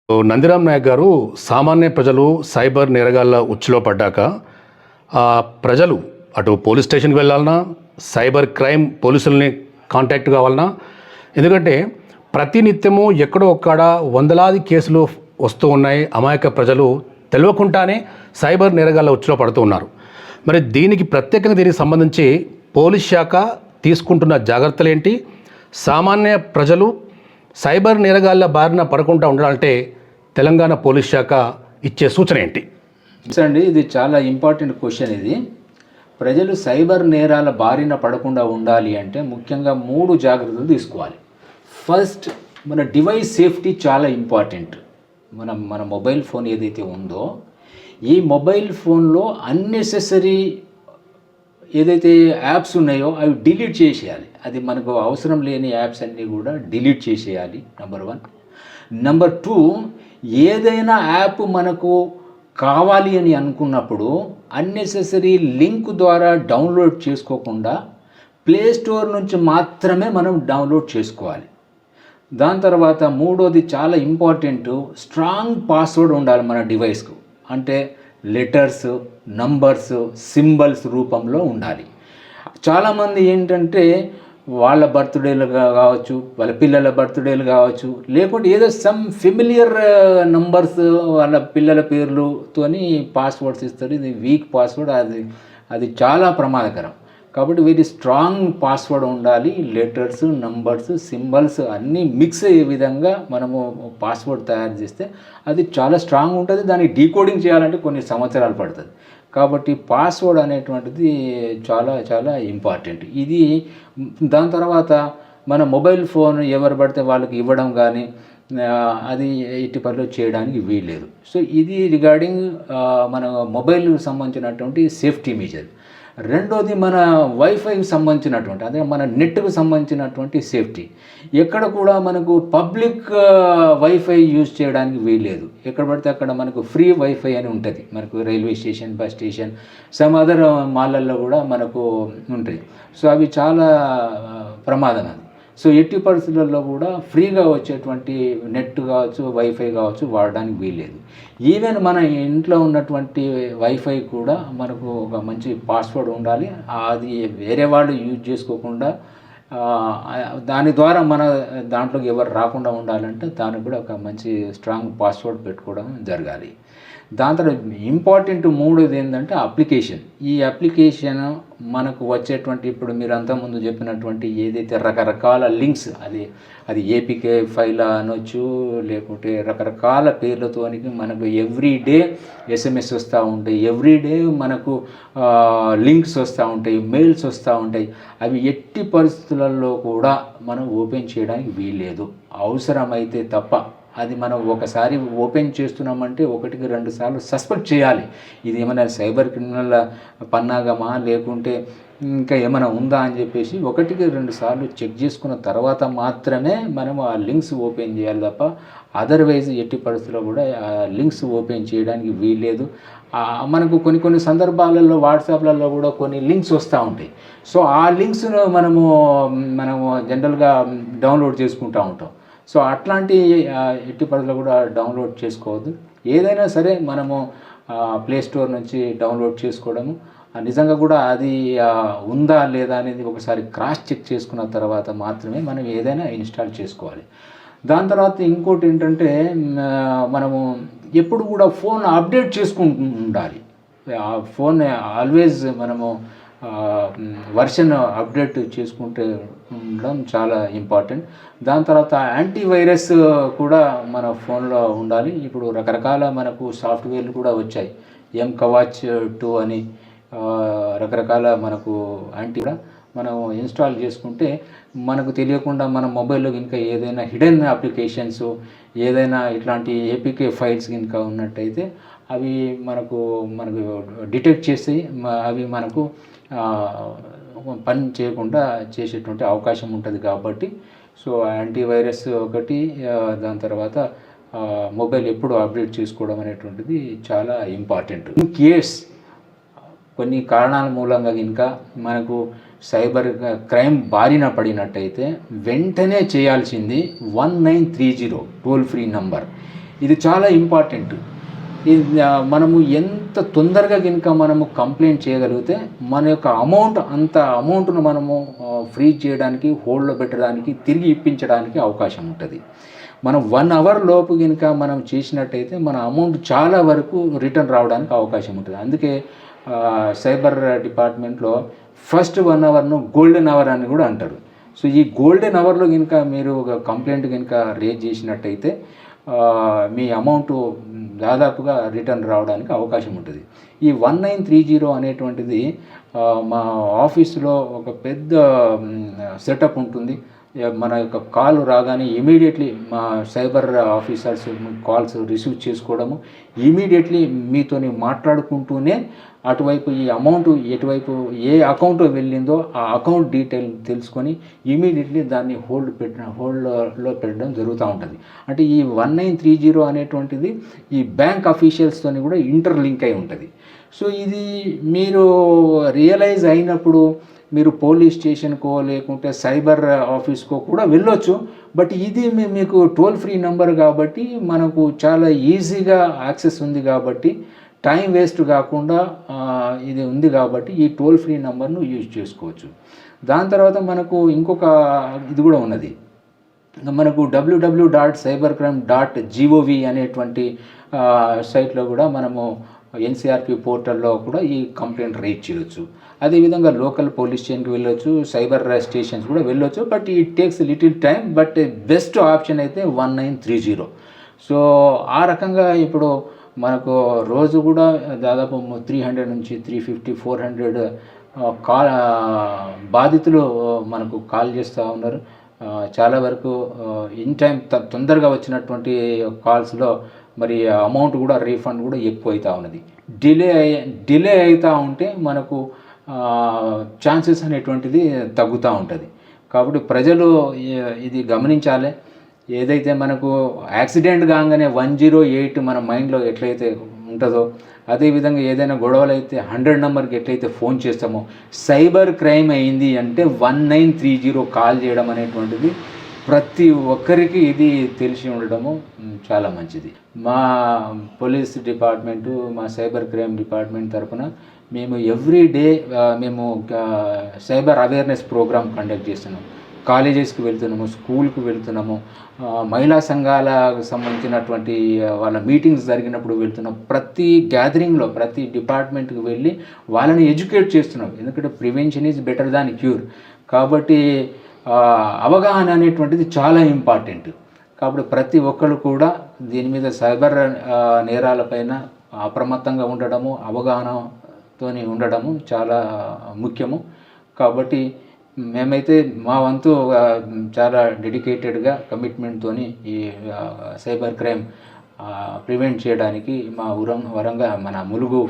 నందిరామ్ నాయక్ గారు సామాన్య ప్రజలు సైబర్ నేరగాళ్ళ ఉచ్చులో పడ్డాక ప్రజలు అటు పోలీస్ స్టేషన్కి వెళ్ళాలన్నా సైబర్ క్రైమ్ పోలీసుల్ని కాంటాక్ట్ కావాలన్నా, ఎందుకంటే ప్రతినిత్యము ఎక్కడో ఒక్కడ వందలాది కేసులు వస్తూ ఉన్నాయి. అమాయక ప్రజలు తెలియకుండానే సైబర్ నేరగాళ్ళ ఉచ్చులో పడుతూ ఉన్నారు. మరి దీనికి సంబంధించి పోలీస్ శాఖ తీసుకుంటున్న జాగ్రత్తలు ఏంటి? సామాన్య ప్రజలు సైబర్ నేరగాళ్ళ బారిన పడకుండా ఉండాలంటే తెలంగాణ పోలీస్ శాఖ ఇచ్చే సూచన ఏంటి? అండి, ఇది చాలా ఇంపార్టెంట్ క్వశ్చన్. ఇది ప్రజలు సైబర్ నేరాల బారిన పడకుండా ఉండాలి అంటే ముఖ్యంగా 3 జాగ్రత్తలు తీసుకోవాలి. ఫస్ట్, మన డివైస్ సేఫ్టీ చాలా ఇంపార్టెంట్. మన మొబైల్ ఫోన్ ఏదైతే ఉందో, ఈ మొబైల్ ఫోన్లో అన్నెసెసరీ ఏదైతే యాప్స్ ఉన్నాయో అవి డిలీట్ చేసేయాలి. అది మనకు అవసరం లేని యాప్స్ అన్నీ కూడా డిలీట్ చేసేయాలి, నెంబర్ 1. నెంబర్ 2, ఏదైనా యాప్ మనకు కావాలి అని అనుకున్నప్పుడు అన్నెసెసరీ లింక్ ద్వారా డౌన్లోడ్ చేసుకోకుండా ప్లే స్టోర్ నుంచి మాత్రమే మనం డౌన్లోడ్ చేసుకోవాలి. దాని తర్వాత 3వది చాలా ఇంపార్టెంట్, స్ట్రాంగ్ పాస్వర్డ్ ఉండాలి మన డివైస్కు. అంటే లెటర్స్, నంబర్స్, సింబల్స్ రూపంలో ఉండాలి. చాలామంది ఏంటంటే వాళ్ళ బర్త్డేలు కావచ్చు, వాళ్ళ పిల్లల బర్త్డేలు కావచ్చు, లేకుంటే ఏదో సమ్ ఫెమిలియర్ నంబర్స్ వాళ్ళ పిల్లల పేర్లతోని పాస్వర్డ్స్ ఇస్తారు. ఇది వీక్ పాస్వర్డ్, అది చాలా ప్రమాదకరం. కాబట్టి వెరీ స్ట్రాంగ్ పాస్వర్డ్ ఉండాలి. లెటర్స్, నంబర్స్, సింబల్స్ అన్నీ మిక్స్ అయ్యే విధంగా మనము పాస్వర్డ్ తయారు చేస్తే అది చాలా స్ట్రాంగ్ ఉంటుంది. దాన్ని డీకోడింగ్ చేయాలంటే కొన్ని సంవత్సరాలు పడుతుంది. కాబట్టి పాస్వర్డ్ అనేటువంటిది చాలా చాలా ఇంపార్టెంట్. ఇది దాని తర్వాత మన మొబైల్ ఫోన్ ఎవరు పడితే వాళ్ళకి ఇవ్వడం కానీ అది ఎట్టి పనిలో చేయడానికి వీల్లేదు. సో ఇది రిగార్డింగ్ మన మొబైల్కి సంబంధించినటువంటి సేఫ్టీ మెజర్. రెండోది, మన వైఫైకి సంబంధించినటువంటి, అదే మన నెట్కు సంబంధించినటువంటి సేఫ్టీ. ఎక్కడ కూడా మనకు పబ్లిక్ వైఫై యూజ్ చేయడానికి వీల్లేదు. ఎక్కడ పడితే అక్కడ మనకు ఫ్రీ వైఫై అని ఉంటుంది. మనకు railway station, bus station, some other మాళ్ళల్లో కూడా మనకు ఉంటుంది. సో అవి చాలా ప్రమాదం. అది సో ఎట్టి పరిస్థితులలో కూడా ఫ్రీగా వచ్చేటువంటి నెట్ కావచ్చు, వైఫై కావచ్చు వాడడానికి వీల్లేదు. ఈవెన్ మన ఇంట్లో ఉన్నటువంటి వైఫై కూడా మనకు ఒక మంచి పాస్వర్డ్ ఉండాలి. అది వేరే వాళ్ళు యూజ్ చేసుకోకుండా దాని ద్వారా మన దాంట్లోకి ఎవరు రాకుండా ఉండాలంటే దానికి కూడా ఒక మంచి స్ట్రాంగ్ పాస్వర్డ్ పెట్టుకోవడం జరగాలి. దాని తర్వాత ఇంపార్టెంట్ 3వది ఏంటంటే అప్లికేషన్. ఈ అప్లికేషన్ మనకు వచ్చేటువంటి, ఇప్పుడు మీరు అంతకుముందు చెప్పినటువంటి ఏదైతే రకరకాల లింక్స్, అది ఏపీకే ఫైల్ అనొచ్చు, లేకుంటే రకరకాల పేర్లతోనికి మనకు ఎవ్రీడే ఎస్ఎంఎస్ వస్తూ ఉంటాయి, ఎవ్రీడే మనకు లింక్స్ వస్తూ ఉంటాయి, మెయిల్స్ వస్తూ ఉంటాయి. అవి ఎట్టి పరిస్థితులలో కూడా మనం ఓపెన్ చేయడానికి వీల్లేదు. అవసరమైతే తప్ప. అది మనం ఒకసారి ఓపెన్ చేస్తున్నామంటే 1-2 సార్లు సస్పెక్ట్ చేయాలి. ఇది ఏమైనా సైబర్ క్రిమినల్ పన్నాగమా, లేకుంటే ఇంకా ఏమైనా ఉందా అని చెప్పేసి 1-2 సార్లు చెక్ చేసుకున్న తర్వాత మాత్రమే మనం ఆ లింక్స్ ఓపెన్ చేయాలి తప్ప అదర్వైజ్ ఎట్టి పరిస్థితుల్లో కూడా ఆ లింక్స్ ఓపెన్ చేయడానికి వీల్లేదు. మనకు కొన్ని సందర్భాలలో వాట్సాప్లలో కూడా కొన్ని లింక్స్ వస్తూ ఉంటాయి. సో ఆ లింక్స్ను మనము జనరల్గా డౌన్లోడ్ చేసుకుంటూ ఉంటాం. సో అట్లాంటి ఎట్టి పరిస్థితుల్లో కూడా డౌన్లోడ్ చేసుకోవద్దు. ఏదైనా సరే మనము ప్లే స్టోర్ నుంచి డౌన్లోడ్ చేసుకోవడము, నిజంగా కూడా అది ఉందా లేదా అనేది ఒకసారి క్రాస్ చెక్ చేసుకున్న తర్వాత మాత్రమే మనం ఏదైనా ఇన్స్టాల్ చేసుకోవాలి. దాని తర్వాత ఇంకోటి ఏంటంటే, మనము ఎప్పుడు కూడా ఫోన్ అప్డేట్ చేసుకుంటూ ఉండాలి. ఆ ఫోన్ ఆల్వేజ్ మనము వర్షన్ అప్డేట్ చేసుకుంటూ ఉండడం చాలా ఇంపార్టెంట్. దాని తర్వాత యాంటీవైరస్ కూడా మన ఫోన్లో ఉండాలి. ఇప్పుడు రకరకాల మనకు సాఫ్ట్వేర్లు కూడా వచ్చాయి. ఎంకవచ్ 2 అని రకరకాల మనకు యాంటీ కూడా మనం ఇన్స్టాల్ చేసుకుంటే మనకు తెలియకుండా మన మొబైల్లో ఇంకా ఏదైనా హిడెన్ అప్లికేషన్స్, ఏదైనా ఇట్లాంటి ఏపీకే ఫైల్స్ ఇంకా ఉన్నట్టయితే అవి మనకు డిటెక్ట్ చేసి అవి మనకు పని చేయకుండా చేసేటువంటి అవకాశం ఉంటుంది. కాబట్టి సో యాంటీవైరస్ ఒకటి, దాని తర్వాత మొబైల్ ఎప్పుడు అప్డేట్ చేసుకోవడం అనేటువంటిది చాలా ఇంపార్టెంట్. ఇన్ కేస్ కొన్ని కారణాల మూలంగా ఇంకా మనకు సైబర్ క్రైమ్ బారిన పడినట్టయితే వెంటనే చేయాల్సింది 1930 టోల్ ఫ్రీ నంబర్. ఇది చాలా ఇంపార్టెంట్. మనము ఎంత తొందరగా కనుక మనము కంప్లైంట్ చేయగలిగితే మన యొక్క అంత అమౌంట్ను మనము ఫ్రీజ్ చేయడానికి, హోల్డ్లో పెట్టడానికి, తిరిగి ఇప్పించడానికి అవకాశం ఉంటుంది. మనం 1 అవర్ లోపు కనుక మనం చేసినట్టయితే మన అమౌంట్ చాలా వరకు రిటర్న్ రావడానికి అవకాశం ఉంటుంది. అందుకే సైబర్ డిపార్ట్మెంట్లో ఫస్ట్ 1 అవర్ను గోల్డెన్ అవర్ అని కూడా అంటారు. సో ఈ గోల్డెన్ అవర్లో కనుక మీరు కంప్లైంట్ కనుక రేజ్ చేసినట్టయితే మీ అమౌంట్ దాదాపుగా రిటర్న్ రావడానికి అవకాశం ఉంటుంది. ఈ 1930 అనేటువంటిది మా ఆఫీసులో ఒక పెద్ద సెటప్ ఉంటుంది. మన యొక్క కాల్ రాగానే ఇమీడియట్లీ మా సైబర్ ఆఫీసర్స్ కాల్స్ రిసీవ్ చేసుకోవడము, ఇమీడియట్లీ మీతోని మాట్లాడుకుంటూనే అటువైపు ఈ అమౌంట్ ఎటువైపు ఏ అకౌంట్ వెళ్ళిందో ఆ అకౌంట్ డీటెయిల్ తెలుసుకొని ఇమీడియట్లీ దాన్ని హోల్డ్లో పెట్టడం జరుగుతూ ఉంటుంది. అంటే ఈ 1930 అనేటువంటిది ఈ బ్యాంక్ అఫీషియల్స్తోని కూడా ఇంటర్లింక్ అయి ఉంటుంది. సో ఇది మీరు రియలైజ్ అయినప్పుడు మీరు పోలీస్ స్టేషన్కో లేకుంటే సైబర్ ఆఫీస్కో కూడా వెళ్ళొచ్చు. బట్ ఇది మీకు టోల్ ఫ్రీ నెంబర్ కాబట్టి మనకు చాలా ఈజీగా యాక్సెస్ ఉంది కాబట్టి, టైం వేస్ట్ కాకుండా ఇది ఉంది కాబట్టి ఈ టోల్ ఫ్రీ నెంబర్ను యూజ్ చేసుకోవచ్చు. దాని తర్వాత మనకు ఇంకొక ఇది కూడా ఉన్నది. మనకు www.cybercrime.gov అనేటువంటి సైట్లో కూడా మనము ఎన్సీఆర్పి పోర్టల్లో కూడా ఈ కంప్లైంట్ రేజ్ చేయొచ్చు. అదేవిధంగా లోకల్ పోలీస్ స్టేషన్కి వెళ్ళొచ్చు, సైబర్ స్టేషన్స్ కూడా వెళ్ళొచ్చు. But it takes little time. But best option అయితే 1930. సో ఆ రకంగా ఇప్పుడు మనకు రోజు కూడా దాదాపు 300 నుంచి 350, 400 బాధితులు మనకు కాల్ చేస్తూ ఉన్నారు. చాలా వరకు ఇన్ టైం తొందరగా వచ్చినటువంటి కాల్స్లో మరి అమౌంట్ కూడా రీఫండ్ కూడా ఎక్కువ అవుతూ ఉన్నది. డిలే అవుతూ ఉంటే మనకు ఛాన్సెస్ అనేటువంటిది తగ్గుతూ ఉంటుంది. కాబట్టి ప్రజలు ఇది గమనించాలి. ఏదైతే మనకు యాక్సిడెంట్ కాగానే 108 మన మైండ్లో ఎట్లయితే ఉంటుందో, అదేవిధంగా ఏదైనా గొడవలు అయితే 100 నెంబర్కి ఎట్లయితే ఫోన్ చేస్తామో, సైబర్ క్రైమ్ అయింది అంటే 1930 కాల్ చేయడం అనేటువంటిది ప్రతి ఒక్కరికి ఇది తెలిసి ఉండడము చాలా మంచిది. మా పోలీస్ డిపార్ట్మెంటు, మా సైబర్ క్రైమ్ డిపార్ట్మెంట్ తరఫున మేము ఎవ్రీ డే మేము సైబర్ అవేర్నెస్ ప్రోగ్రామ్ కండక్ట్ చేస్తున్నాం. కాలేజెస్కి వెళ్తున్నాము, స్కూల్కి వెళ్తున్నాము, మహిళా సంఘాలకు సంబంధించినటువంటి వాళ్ళ మీటింగ్స్ జరిగినప్పుడు వెళ్తున్నాం. ప్రతి గ్యాదరింగ్లో ప్రతి డిపార్ట్మెంట్కి వెళ్ళి వాళ్ళని ఎడ్యుకేట్ చేస్తున్నాం. ఎందుకంటే prevention is better than cure. కాబట్టి అవగాహన అనేటువంటిది చాలా ఇంపార్టెంట్. కాబట్టి ప్రతి ఒక్కరు కూడా దీని మీద సైబర్ నేరాలపైన అప్రమత్తంగా ఉండడము, అవగాహనతోని ఉండడము చాలా ముఖ్యము. కాబట్టి మేమైతే మా వంతు చాలా డెడికేటెడ్గా కమిట్మెంట్తో ఈ సైబర్ క్రైమ్ ప్రివెంట్ చేయడానికి మా మన ములుగు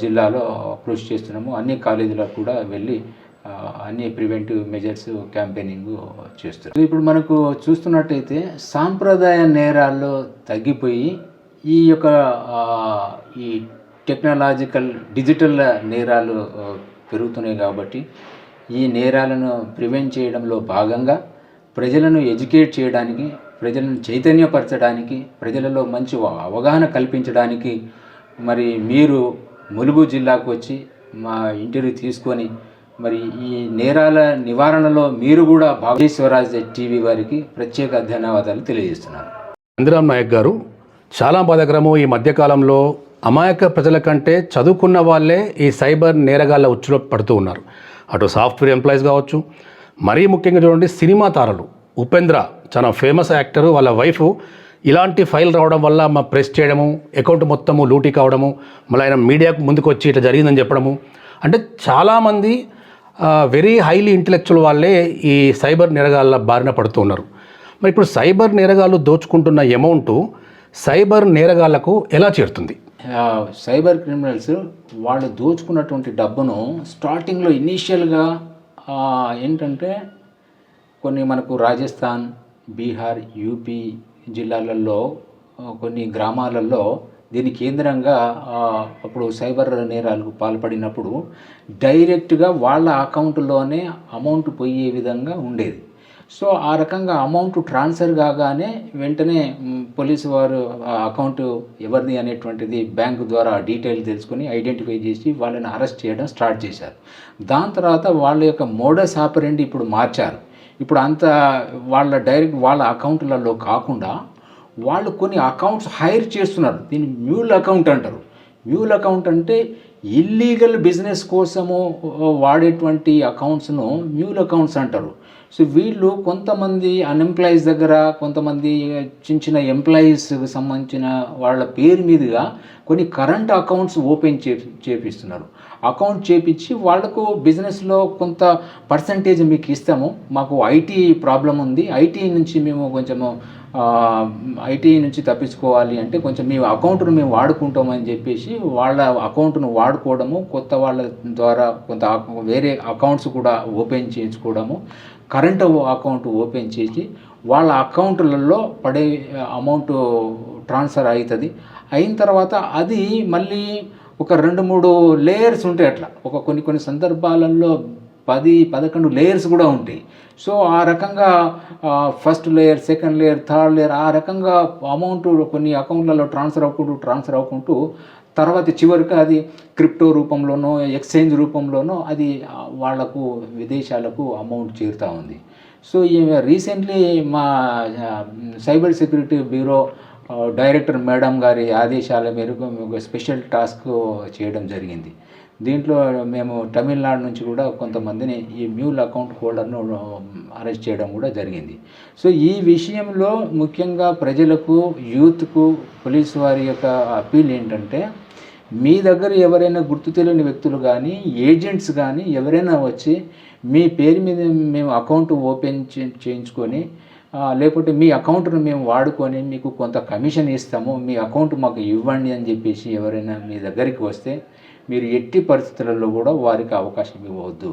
జిల్లాలో కృషి చేస్తున్నాము. అన్ని కాలేజీలకు కూడా వెళ్ళి అన్ని ప్రివెంటివ్ మెజర్స్ క్యాంపెయినింగ్ చేస్తారు. ఇప్పుడు మనకు చూస్తున్నట్టయితే సాంప్రదాయ నేరాల్లో తగ్గిపోయి ఈ యొక్క ఈ టెక్నాలజికల్ డిజిటల్ నేరాలు పెరుగుతున్నాయి. కాబట్టి ఈ నేరాలను ప్రివెంట్ చేయడంలో భాగంగా ప్రజలను ఎడ్యుకేట్ చేయడానికి, ప్రజలను చైతన్యపరచడానికి, ప్రజలలో మంచి అవగాహన కల్పించడానికి మరి మీరు ములుగు జిల్లాకు వచ్చి మా ఇంటర్వ్యూ తీసుకొని మరి ఈ నేరాల నివారణలో మీరు కూడా భాగేశ్వరాజ్ టీవీ వారికి ప్రత్యేక ధన్యవాదాలు తెలియజేస్తున్నాను. చంద్రరామ్ నాయక్ గారు, చాలా బాధాకరము. ఈ మధ్యకాలంలో అమాయక ప్రజల కంటే చదువుకున్న వాళ్ళే ఈ సైబర్ నేరగాళ్ళ ఉచ్చులో పడుతూ ఉన్నారు. అటు సాఫ్ట్వేర్ ఎంప్లాయీస్ కావచ్చు, మరీ ముఖ్యంగా చూడండి సినిమా తారలు. ఉపేంద్ర చాలా ఫేమస్ యాక్టరు, వాళ్ళ వైఫ్ ఇలాంటి ఫైల్ రావడం వల్ల మా ప్రెస్ చేయడము, అకౌంట్ మొత్తము లూటీ కావడము, మళ్ళీ ఆయన మీడియాకు ముందుకు వచ్చి ఇట్లా జరిగిందని చెప్పడము. అంటే చాలామంది వెరీ హైలీ ఇంటెలెక్చువల్ వాళ్ళే ఈ సైబర్ నేరగాళ్ళ బారిన పడుతూ ఉన్నారు. మరి ఇప్పుడు సైబర్ నేరగాళ్ళు దోచుకుంటున్న అమౌంట్ సైబర్ నేరగాళ్లకు ఎలా చేరుతుంది? సైబర్ క్రిమినల్స్ వాళ్ళు దోచుకున్నటువంటి డబ్బును స్టార్టింగ్లో ఇనీషియల్గా ఏంటంటే కొన్ని మనకు రాజస్థాన్, బీహార్, యూపీ జిల్లాలలో కొన్ని గ్రామాలలో దీని కేంద్రంగా అప్పుడు సైబర్ నేరాలకు పాల్పడినప్పుడు డైరెక్ట్గా వాళ్ళ అకౌంట్లోనే అమౌంట్ పోయే విధంగా ఉండేది. సో ఆ రకంగా అమౌంట్ ట్రాన్స్ఫర్ కాగానే వెంటనే పోలీసు వారు ఆ అకౌంట్ ఎవరిది అనేటువంటిది బ్యాంకు ద్వారా డీటెయిల్ తెలుసుకొని ఐడెంటిఫై చేసి వాళ్ళని అరెస్ట్ చేయడం స్టార్ట్ చేశారు. దాని తర్వాత వాళ్ళ యొక్క మోడస్ ఆపరెండి ఇప్పుడు మార్చారు. ఇప్పుడు అంత డైరెక్ట్ వాళ్ళ అకౌంట్లలో కాకుండా వాళ్ళు కొన్ని అకౌంట్స్ హైర్ చేస్తున్నారు. దీన్ని మ్యూల్ అకౌంట్ అంటారు. మ్యూల్ అకౌంట్ అంటే ఇల్లీగల్ బిజినెస్ కోసము వాడేటువంటి అకౌంట్స్ను మ్యూల్ అకౌంట్స్ అంటారు. సో వీళ్ళు కొంతమంది అన్ఎంప్లాయీస్ దగ్గర, కొంతమంది చిన్న చిన్న ఎంప్లాయీస్కి సంబంధించిన వాళ్ళ పేరు మీదుగా కొన్ని కరెంట్ అకౌంట్స్ ఓపెన్ చేపిస్తున్నారు. అకౌంట్ చేపించి వాళ్లకు బిజినెస్లో కొంత పర్సంటేజ్ మీకు ఇస్తాము, మాకు ఐటీ ప్రాబ్లం ఉంది, ఐటీ నుంచి మేము కొంచెము ఐటీ నుంచి తప్పించుకోవాలి అంటే కొంచెం మీ అకౌంట్ను మేము వాడుకుంటామని చెప్పేసి వాళ్ళ అకౌంట్ను వాడుకోవడము, కొత్త వాళ్ళ ద్వారా కొంత వేరే అకౌంట్స్ కూడా ఓపెన్ చేయించుకోవడము, కరెంట్ అకౌంట్ ఓపెన్ చేసి వాళ్ళ అకౌంట్లలో పడే అమౌంట్ ట్రాన్స్ఫర్ అవుతుంది. అయిన తర్వాత అది మళ్ళీ ఒక 2-3 లేయర్స్ ఉంటాయి. అట్లా కొన్ని సందర్భాలలో 10-11 లేయర్స్ కూడా ఉంటాయి. సో ఆ రకంగా first layer, second layer, third layer ఆ రకంగా అమౌంట్ కొన్ని అకౌంట్లలో ట్రాన్స్ఫర్ అవ్వకుంటూ తర్వాత చివరికి అది క్రిప్టో రూపంలోనో ఎక్స్చేంజ్ రూపంలోనో అది వాళ్లకు విదేశాలకు అమౌంట్ చేరుతూ ఉంది. సో రీసెంట్లీ మా cyber security bureau director madam గారి ఆదేశాల మేరకు ఒక స్పెషల్ టాస్క్ చేయడం జరిగింది. దీంట్లో మేము తమిళనాడు నుంచి కూడా కొంతమందిని ఈ మ్యూల్ అకౌంట్ హోల్డర్ను అరెస్ట్ చేయడం కూడా జరిగింది. సో ఈ విషయంలో ముఖ్యంగా ప్రజలకు, యూత్కు పోలీసు వారి యొక్క అపీల్ ఏంటంటే, మీ దగ్గర ఎవరైనా గుర్తు తెలియని వ్యక్తులు కానీ, ఏజెంట్స్ కానీ ఎవరైనా వచ్చి మీ పేరు మీద మేము అకౌంట్ ఓపెన్ చేయించుకొని లేకపోతే మీ అకౌంట్ను మేము వాడుకొని మీకు కొంత కమిషన్ ఇస్తాము, మీ అకౌంట్ మాకు ఇవ్వండి అని చెప్పేసి ఎవరైనా మీ దగ్గరికి వస్తే మీరు ఎట్టి పరిస్థితులలో కూడా వారికి అవకాశం ఇవ్వవద్దు.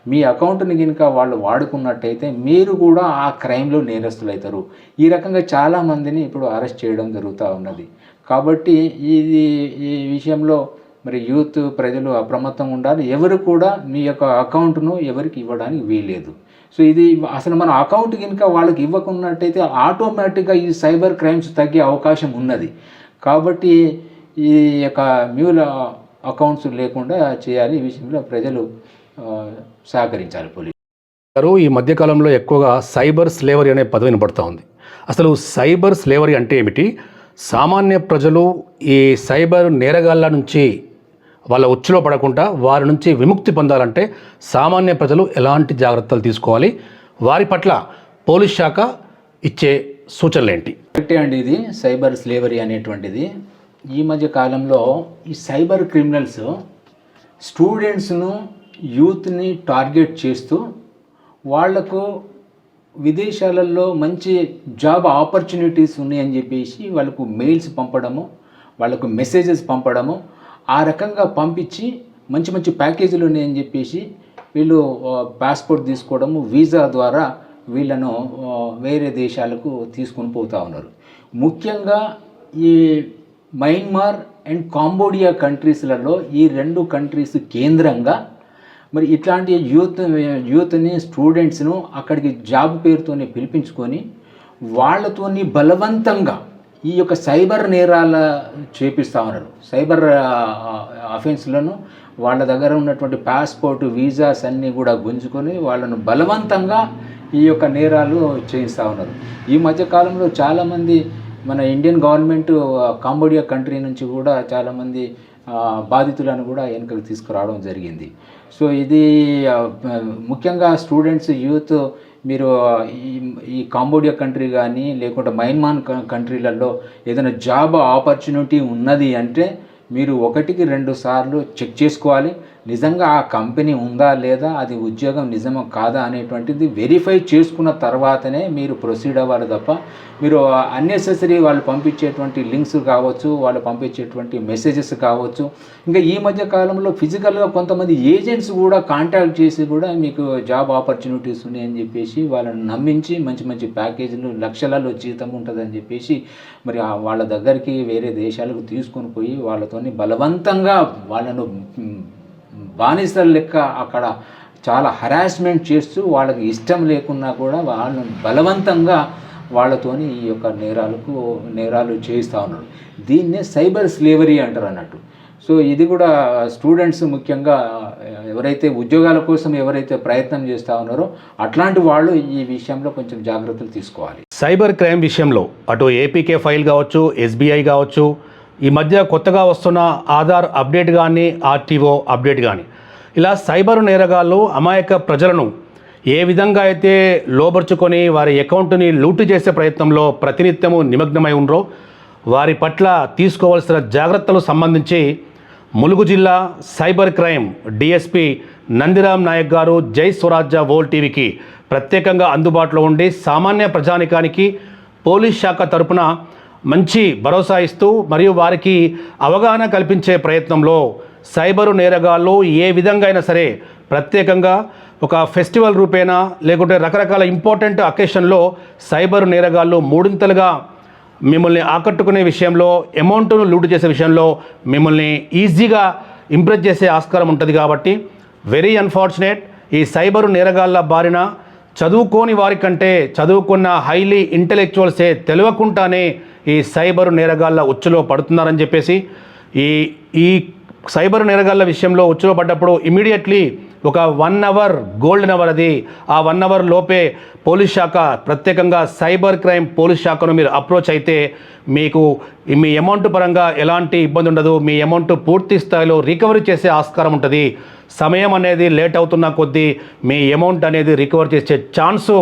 మీ అకౌంట్ని కనుక వాళ్ళు వాడుకున్నట్టయితే మీరు కూడా ఆ క్రైమ్లో నేరస్తులు అవుతారు. ఈ రకంగా చాలామందిని ఇప్పుడు అరెస్ట్ చేయడం జరుగుతూ ఉన్నది. కాబట్టి ఈ విషయంలో మరి యూత్ ప్రజలు అప్రమత్తంగా ఉండాలి. ఎవరు కూడా మీ యొక్క అకౌంట్ను ఎవరికి ఇవ్వడానికి వీల్లేదు. సో ఇది అసలు మన అకౌంట్ కనుక వాళ్ళకి ఇవ్వకున్నట్టయితే ఆటోమేటిక్గా ఈ సైబర్ క్రైమ్స్ తగ్గే అవకాశం ఉన్నది. కాబట్టి ఈ యొక్క మ్యూల్ అకౌంట్స్ లేకుండా చేయాలి. ఈ విషయంలో ప్రజలు సహకరించాలి. పోలీసు గారు ఈ మధ్యకాలంలో ఎక్కువగా సైబర్ స్లేవరీ అనే పదవి వినపడుతూ ఉంది. అసలు సైబర్ స్లేవరీ అంటే ఏమిటి? సామాన్య ప్రజలు ఈ సైబర్ నేరగాళ్ళ నుంచి వాళ్ళ ఉచ్చులో పడకుండా వారి నుంచి విముక్తి పొందాలంటే సామాన్య ప్రజలు ఎలాంటి జాగ్రత్తలు తీసుకోవాలి? వారి పట్ల పోలీస్ శాఖ ఇచ్చే సూచనలు ఏంటి? కరెక్టే అండి. ఇది సైబర్ స్లేవరీ అనేటువంటిది ఈ మధ్య కాలంలో ఈ సైబర్ క్రిమినల్స్ స్టూడెంట్స్ను, యూత్ని టార్గెట్ చేస్తూ వాళ్లకు విదేశాలలో మంచి జాబ్ ఆపర్చునిటీస్ ఉన్నాయని చెప్పేసి వాళ్ళకు మెయిల్స్ పంపడము, వాళ్ళకు మెసేజెస్ పంపడము, ఆ రకంగా పంపించి మంచి మంచి ప్యాకేజీలు ఉన్నాయని చెప్పేసి వీళ్ళు పాస్పోర్ట్ తీసుకోవడము, వీసా ద్వారా వీళ్ళను వేరే దేశాలకు తీసుకొని పోతూ ఉన్నారు. ముఖ్యంగా ఈ మయన్మార్ అండ్ కాంబోడియా కంట్రీస్లలో, ఈ 2 కంట్రీస్ కేంద్రంగా మరి ఇట్లాంటి యూత్ని, స్టూడెంట్స్ను అక్కడికి జాబ్ పేరుతోనే పిలిపించుకొని వాళ్ళతోని బలవంతంగా ఈ యొక్క సైబర్ నేరాల చేపిస్తూ ఉన్నారు. సైబర్ అఫెన్స్లను వాళ్ళ దగ్గర ఉన్నటువంటి పాస్పోర్ట్, వీసాస్ అన్నీ కూడా గుంజుకొని వాళ్ళను బలవంతంగా ఈ యొక్క నేరాలు చేయిస్తూ ఉన్నారు. ఈ మధ్యకాలంలో చాలామంది మన ఇండియన్ గవర్నమెంట్ కాంబోడియా కంట్రీ నుంచి కూడా చాలామంది బాధితులను కూడా వెనుకకు తీసుకురావడం జరిగింది. సో ఇది ముఖ్యంగా స్టూడెంట్స్, యూత్ మీరు ఈ కాంబోడియా కంట్రీ కానీ లేకుంటే మయన్మార్ కంట్రీలలో ఏదైనా జాబ్ ఆపర్చునిటీ ఉన్నది అంటే మీరు 1-2 సార్లు చెక్ చేసుకోవాలి. నిజంగా ఆ కంపెనీ ఉందా లేదా, అది ఉద్యోగం నిజమో కాదా అనేటువంటిది వెరిఫై చేసుకున్న తర్వాతనే మీరు ప్రొసీడ్ అవ్వాలి తప్ప మీరు అన్నెసెసరీ వాళ్ళు పంపించేటువంటి లింక్స్ కావచ్చు, వాళ్ళు పంపించేటువంటి మెసేజెస్ కావచ్చు, ఇంకా ఈ మధ్య కాలంలో ఫిజికల్గా కొంతమంది ఏజెంట్స్ కూడా కాంటాక్ట్ చేసి కూడా మీకు జాబ్ ఆపర్చునిటీస్ ఉన్నాయని చెప్పేసి వాళ్ళని నమ్మించి మంచి మంచి ప్యాకేజీలు, లక్షలలో జీతం ఉంటుందని చెప్పేసి మరి వాళ్ళ దగ్గరికి వేరే దేశాలకు తీసుకొని పోయి వాళ్ళతోని బలవంతంగా వాళ్ళను బానిసల లెక్క అక్కడ చాలా హరాస్మెంట్ చేస్తూ వాళ్ళకి ఇష్టం లేకున్నా కూడా వాళ్ళని బలవంతంగా వాళ్ళతోని ఈ యొక్క నేరాలు చేయిస్తూ ఉన్నారు. దీన్నే సైబర్ స్లేవరీ అంటారు అన్నట్టు. సో ఇది కూడా స్టూడెంట్స్ ముఖ్యంగా ఎవరైతే ఉద్యోగాల కోసం ఎవరైతే ప్రయత్నం చేస్తూ ఉన్నారో అట్లాంటి వాళ్ళు ఈ విషయంలో కొంచెం జాగ్రత్తలు తీసుకోవాలి. సైబర్ క్రైమ్ విషయంలో అటు ఏపీకే ఫైల్ కావచ్చు, ఎస్బీఐ కావచ్చు, ఈ మధ్య కొత్తగా వస్తున్న ఆధార్ అప్డేట్ కానీ, ఆర్టీఓ అప్డేట్ కానీ, ఇలా సైబర్ నేరగాళ్ళు అమాయక ప్రజలను ఏ విధంగా అయితే లోబర్చుకొని వారి అకౌంట్ని లూటు చేసే ప్రయత్నంలో ప్రతినిత్యము నిమగ్నమై ఉండరో వారి పట్ల తీసుకోవాల్సిన జాగ్రత్తలు సంబంధించి ములుగు జిల్లా cyber crime DSP Nandiram Naik గారు జై స్వరాజ్య వరల్డ్ టీవీకి ప్రత్యేకంగా అందుబాటులో ఉండి సామాన్య ప్రజానికానికి పోలీస్ శాఖ తరపున మంచి భరోసా ఇస్తూ మరియు వారికి అవగాహన కల్పించే ప్రయత్నంలో సైబరు నేరగాళ్ళు ఏ విధంగా అయినా సరే ప్రత్యేకంగా ఒక ఫెస్టివల్ రూపేణా లేకుంటే రకరకాల ఇంపార్టెంట్ అకేషన్లో సైబర్ నేరగాళ్ళు మూడింతలుగా మిమ్మల్ని ఆకట్టుకునే విషయంలో, అమౌంట్ను లూటు చేసే విషయంలో మిమ్మల్ని ఈజీగా ఇంప్రెస్ చేసే ఆస్కారం ఉంటుంది. కాబట్టి వెరీ అన్ఫార్చునేట్, ఈ సైబరు నేరగాళ్ళ బారిన చదువుకోని వారికంటే చదువుకున్న హైలీ ఇంటెలెక్చువల్సే తెలియకుండానే ఈ సైబరు నేరగాళ్ళ ఉచ్చులో పడుతున్నారని చెప్పేసి ఈ సైబర్ నేరగాళ్ళ విషయంలో ఉచ్చులో పడ్డప్పుడు ఇమీడియట్లీ ఒక 1 అవర్ గోల్డెన్ అవర్, అది ఆ 1 అవర్ లోపే పోలీస్ శాఖ ప్రత్యేకంగా సైబర్ క్రైమ్ పోలీస్ శాఖను మీరు అప్రోచ్ అయితే మీకు మీ అమౌంట్ పరంగా ఎలాంటి ఇబ్బంది ఉండదు. మీ అమౌంట్ పూర్తి స్థాయిలో రికవరీ చేసే ఆస్కారం ఉంటుంది. సమయం అనేది లేట్ అవుతున్న కొద్దీ మీ అమౌంట్ అనేది రికవర్ చేసే ఛాన్సు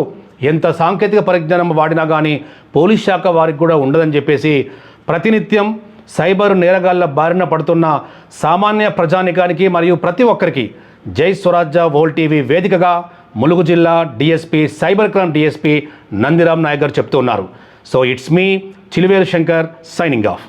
ఎంత సాంకేతిక పరిజ్ఞానం వాడినా కానీ పోలీస్ శాఖ వారికి కూడా ఉండదని చెప్పేసి ప్రతినిత్యం సైబర్ నేరగాళ్ళ బారిన పడుతున్న సామాన్య ప్రజానికానికి మరియు ప్రతి ఒక్కరికి జై స్వరాజ్య వరల్డ్ టీవీ వేదికగా ములుగు జిల్లా DSP cyber crime DSP Nandiram Naik గారు చెప్తూ ఉన్నారు. So it's me Chilivelu Shankar signing of.